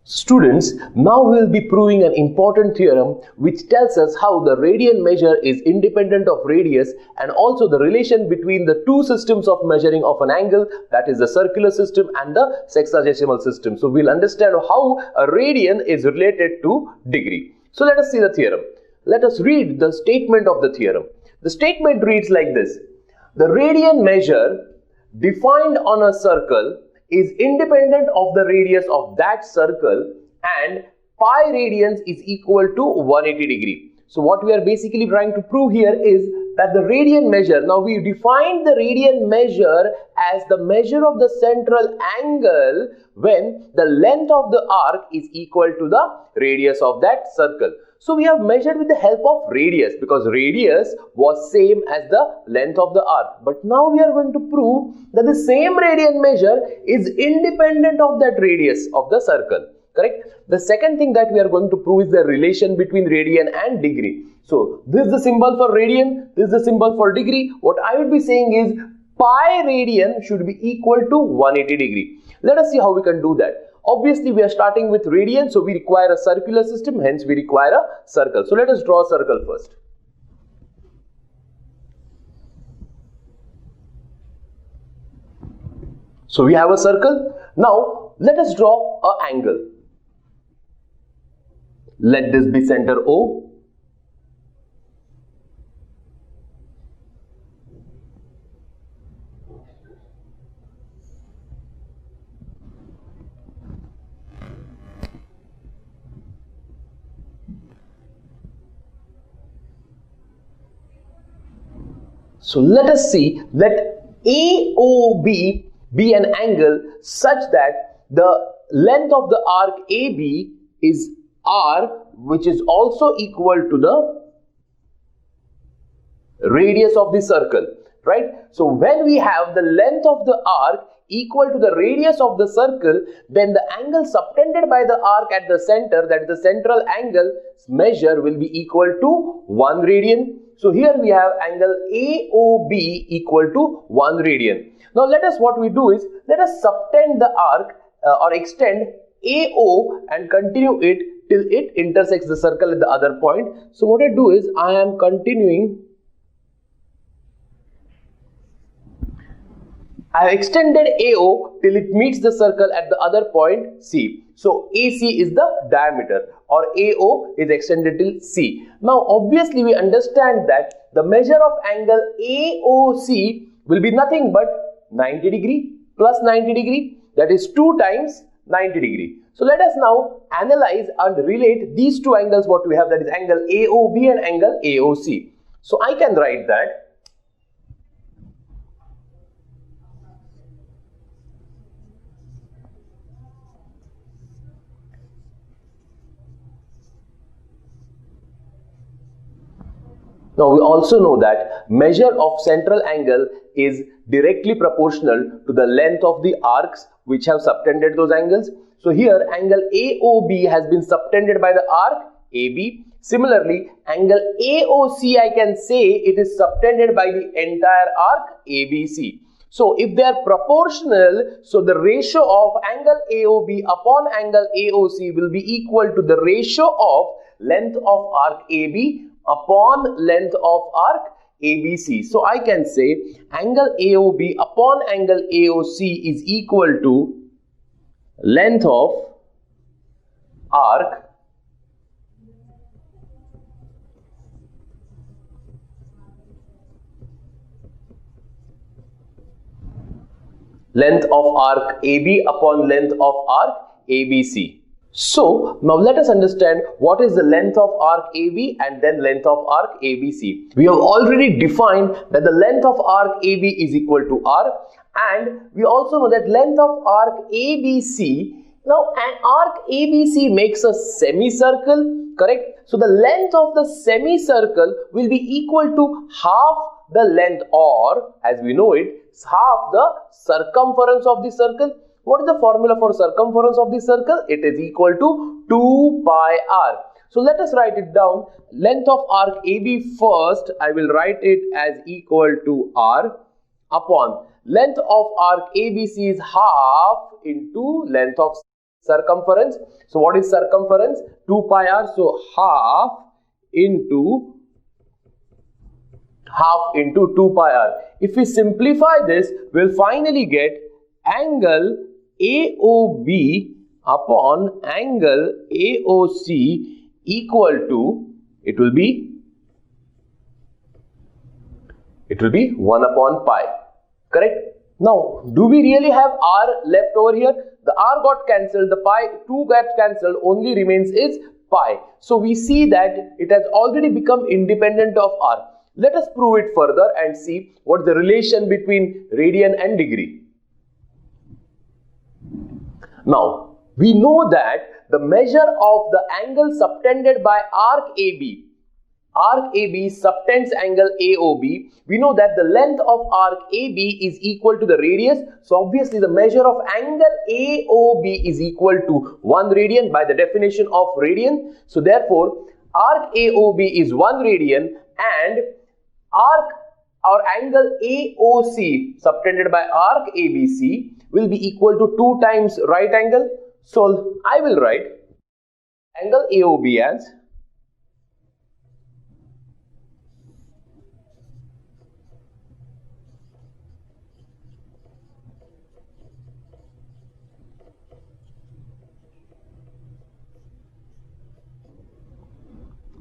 Students, now we will be proving an important theorem which tells us how the radian measure is independent of radius and also the relation between the two systems of measuring of an angle, that is the circular system and the sexagesimal system. So we'll understand how a radian is related to degree. So let us see the theorem. Let us read the statement of the theorem. The statement reads like this: the radian measure defined on a circle is independent of the radius of that circle and pi radians is equal to 180 degree. So what we are basically trying to prove here is that the radian measure, now we defined the radian measure as the measure of the central angle when the length of the arc is equal to the radius of that circle. So we have measured with the help of radius because radius was same as the length of the arc. But now we are going to prove that the same radian measure is independent of that radius of the circle. Correct? The second thing that we are going to prove is the relation between radian and degree. So this is the symbol for radian, this is the symbol for degree. What I would be saying is pi radian should be equal to 180 degree. Let us see how we can do that. Obviously, we are starting with radian, so we require a circular system, hence we require a circle. So let us draw a circle first. So we have a circle. Now let us draw an angle. Let this be center O. So let us see, let AOB be an angle such that the length of the arc AB is R, which is also equal to the radius of the circle, right? So when we have the length of the arc equal to the radius of the circle, then the angle subtended by the arc at the center, that is the central angle measure, will be equal to 1 radian. So here we have angle AOB equal to 1 radian. Now let us, what we do is, let us subtend the arc or extend AO and continue it till it intersects the circle at the other point. So what I do is, I am continuing, I have extended AO till it meets the circle at the other point C. So AC is the diameter or AO is extended till C. Now obviously we understand that the measure of angle AOC will be nothing but 90 degree plus 90 degree, that is 2 times 90 degree. So let us now analyze and relate these two angles what we have, that is angle AOB and angle AOC. So I can write that now we also know that measure of central angle is directly proportional to the length of the arcs which have subtended those angles. So here angle AOB has been subtended by the arc AB. Similarly, angle AOC, I can say it is subtended by the entire arc ABC. So if they are proportional, so the ratio of angle AOB upon angle AOC will be equal to the ratio of length of arc AB upon length of arc ABC. So I can say angle AOB upon angle AOC is equal to length of arc AB upon length of arc ABC. So now let us understand what is the length of arc AB and then length of arc ABC. We have already defined that the length of arc AB is equal to R, and we also know that length of arc ABC, now an arc ABC makes a semicircle, correct? So the length of the semicircle will be equal to half the length, or as we know it, half the circumference of the circle. What is the formula for circumference of the circle? It is equal to 2 pi r. So let us write it down. Length of arc AB first, I will write it as equal to r upon length of arc ABC is half into length of circumference. So what is circumference? 2 pi r. So half into 2 pi r. If we simplify this, we'll finally get angle AOB upon angle AOC equal to, it will be 1 upon pi. Correct? Now, do we really have r left over here? The r got cancelled, the pi 2 got cancelled, only remains is pi. So we see that it has already become independent of r. Let us prove it further and see what the relation between radian and degree. Now, we know that the measure of the angle subtended by arc AB subtends angle AOB. We know that the length of arc AB is equal to the radius. So obviously the measure of angle AOB is equal to 1 radian by the definition of radian. So therefore arc AOB is 1 radian and arc or angle AOC subtended by arc ABC will be equal to 2 times right angle. So I will write angle AOB as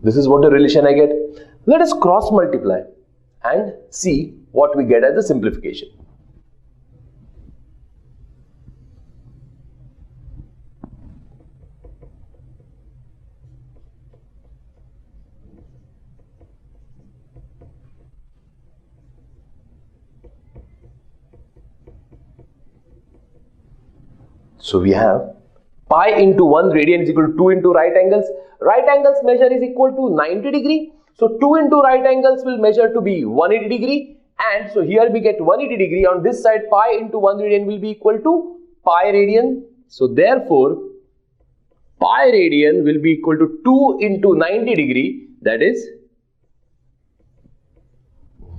this is what the relation I get. Let us cross multiply and see what we get as a simplification. So we have pi into 1 radian is equal to 2 into right angles. Right angles measure is equal to 90 degree. So 2 into right angles will measure to be 180 degree. And so here we get 180 degree. On this side pi into 1 radian will be equal to pi radian. So therefore pi radian will be equal to 2 into 90 degree, that is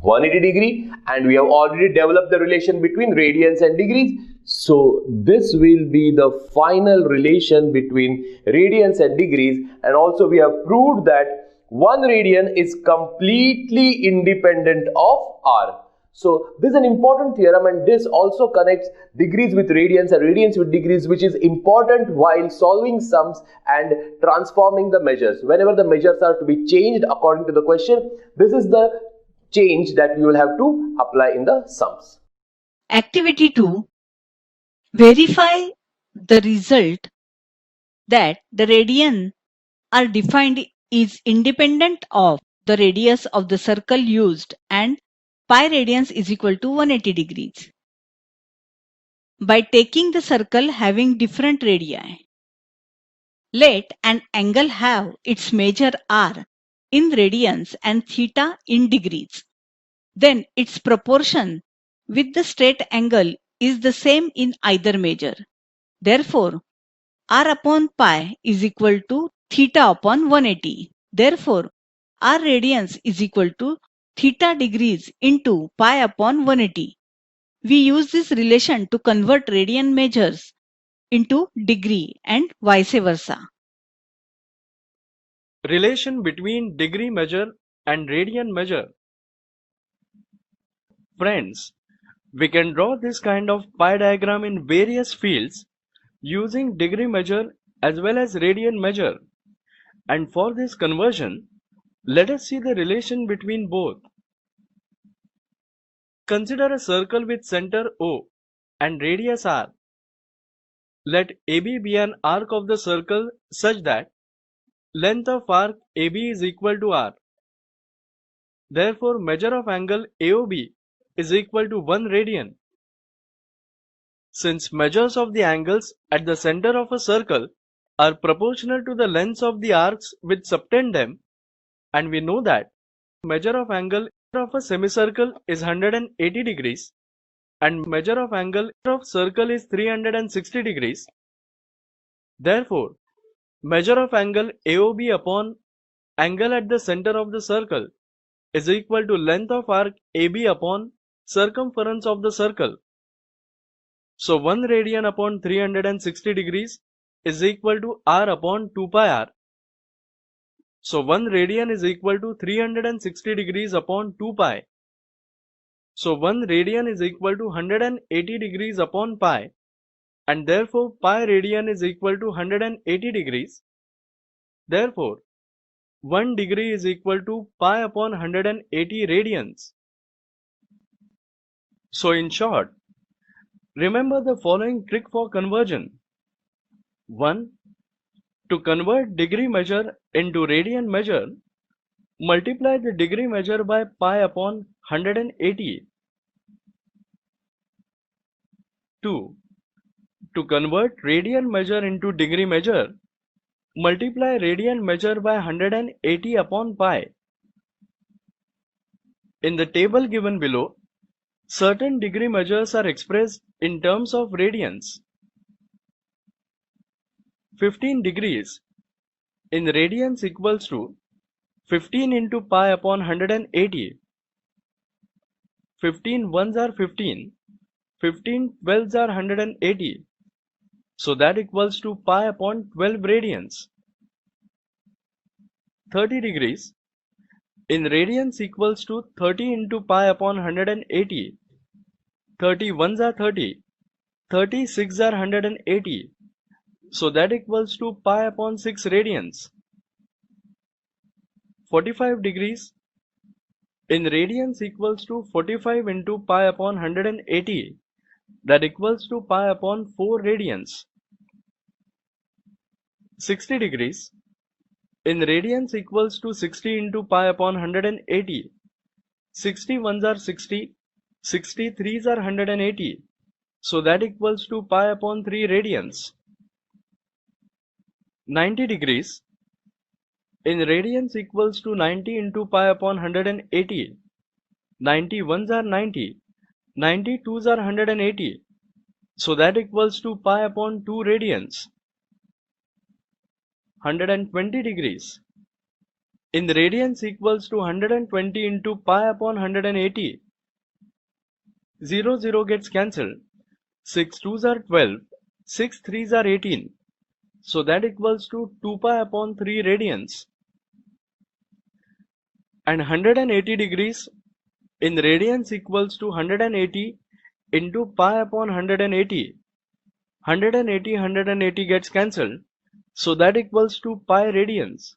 180 degree, and we have already developed the relation between radians and degrees. So this will be the final relation between radians and degrees, and also we have proved that 1 radian is completely independent of r. So this is an important theorem, and this also connects degrees with radians and radians with degrees, which is important while solving sums and transforming the measures. Whenever the measures are to be changed according to the question, this is the change that we will have to apply in the sums. Activity 2. Verify the result that the radian are defined is independent of the radius of the circle used and pi radians is equal to 180 degrees. By taking the circle having different radii, let an angle have its measure r in radians and theta in degrees. Then its proportion with the straight angle is the same in either measure. Therefore, r upon pi is equal to theta upon 180. Therefore, r radians is equal to theta degrees into pi upon 180. We use this relation to convert radian measures into degree and vice versa. Relation between degree measure and radian measure. Friends, we can draw this kind of pie diagram in various fields using degree measure as well as radian measure. And for this conversion, let us see the relation between both. Consider a circle with center O and radius r. Let AB be an arc of the circle such that length of arc AB is equal to r. Therefore, measure of angle AOB is equal to 1 radian. Since measures of the angles at the center of a circle are proportional to the lengths of the arcs which subtend them, and we know that measure of angle of a semicircle is 180 degrees and measure of angle of circle is 360 degrees. Therefore, measure of angle AOB upon angle at the center of the circle is equal to length of arc AB upon circumference of the circle. So 1 radian upon 360 degrees is equal to r upon 2 pi r. So 1 radian is equal to 360 degrees upon 2 pi. So 1 radian is equal to 180 degrees upon pi, and therefore pi radian is equal to 180 degrees. Therefore 1 degree is equal to pi upon 180 radians. So in short, remember the following trick for conversion. 1. To convert degree measure into radian measure, multiply the degree measure by pi upon 180. 2. To convert radian measure into degree measure, multiply radian measure by 180 upon pi. In the table given below, certain degree measures are expressed in terms of radians. 15 degrees in radians equals to 15 into pi upon 180. 15 ones are 15, 15 twelves are 180. So that equals to pi upon 12 radians. 30 degrees in radians equals to 30 into pi upon 180. 30 ones are 30, 36 are 180. So that equals to pi upon 6 radians. 45 degrees in radians equals to 45 into pi upon 180. That equals to pi upon 4 radians. 60 degrees in radians equals to 60 into pi upon 180. 60 ones are 60, 63s are 180. So that equals to pi upon 3 radians. 90 degrees in radians equals to 90 into pi upon 180. 90 ones are 90, 92s are 180. So that equals to pi upon 2 radians. 120 degrees in radians equals to 120 into pi upon 180. 0, 0 gets cancelled. 6 2s are 12, 6 3s are 18. So that equals to 2 pi upon 3 radians. And 180 degrees in radians equals to 180 into pi upon 180. 180, 180 gets cancelled. So that equals to pi radians.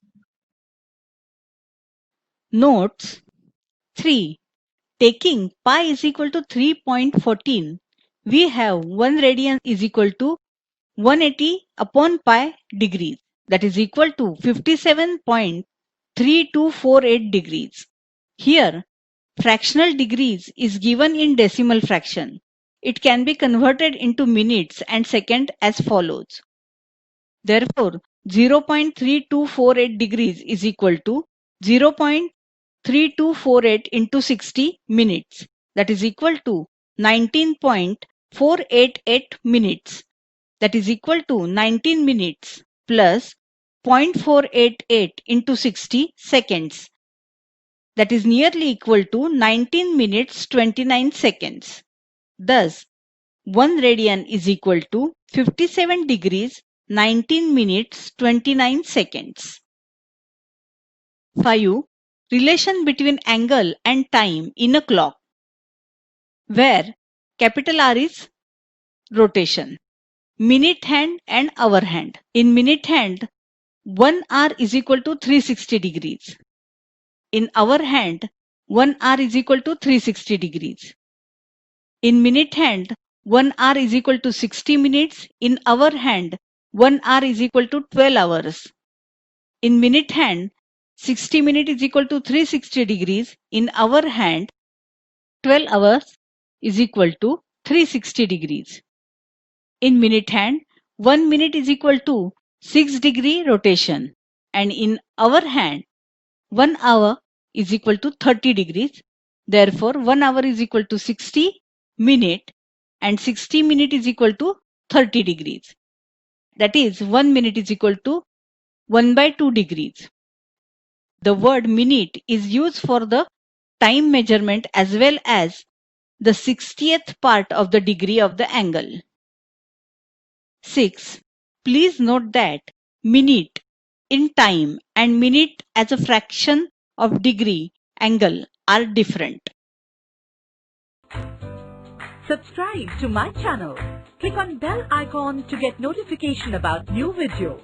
Notes 3. Taking pi is equal to 3.14, we have 1 radian is equal to 180 upon pi degrees, that is equal to 57.3248 degrees. Here, fractional degrees is given in decimal fraction. It can be converted into minutes and seconds as follows. Therefore, 0.3248 degrees is equal to 0.3248 into 60 minutes, that is equal to 19.488 minutes, that is equal to 19 minutes plus 0.488 into 60 seconds, that is nearly equal to 19 minutes 29 seconds. Thus, 1 radian is equal to 57 degrees 19 minutes 29 seconds. 5. Relation between angle and time in a clock, where capital R is rotation, minute hand and hour hand. In minute hand, 1 hour is equal to 360 degrees. In hour hand, 1 hour is equal to 360 degrees. In minute hand, 1 hour is equal to 60 minutes. In hour hand, 1 hour is equal to 12 hours. In minute hand, 60 minutes is equal to 360 degrees. In hour hand, 12 hours is equal to 360 degrees. In minute hand, 1 minute is equal to 6 degree rotation. And in hour hand, 1 hour is equal to 30 degrees. Therefore, 1 hour is equal to 60 minute and 60 minute is equal to 30 degrees. That is, 1 minute is equal to 1 by 2 degrees. The word minute is used for the time measurement as well as the 60th part of the degree of the angle. 6. Please note that minute in time and minute as a fraction of degree angle are different. Subscribe to my channel. Click on bell icon to get notification about new video.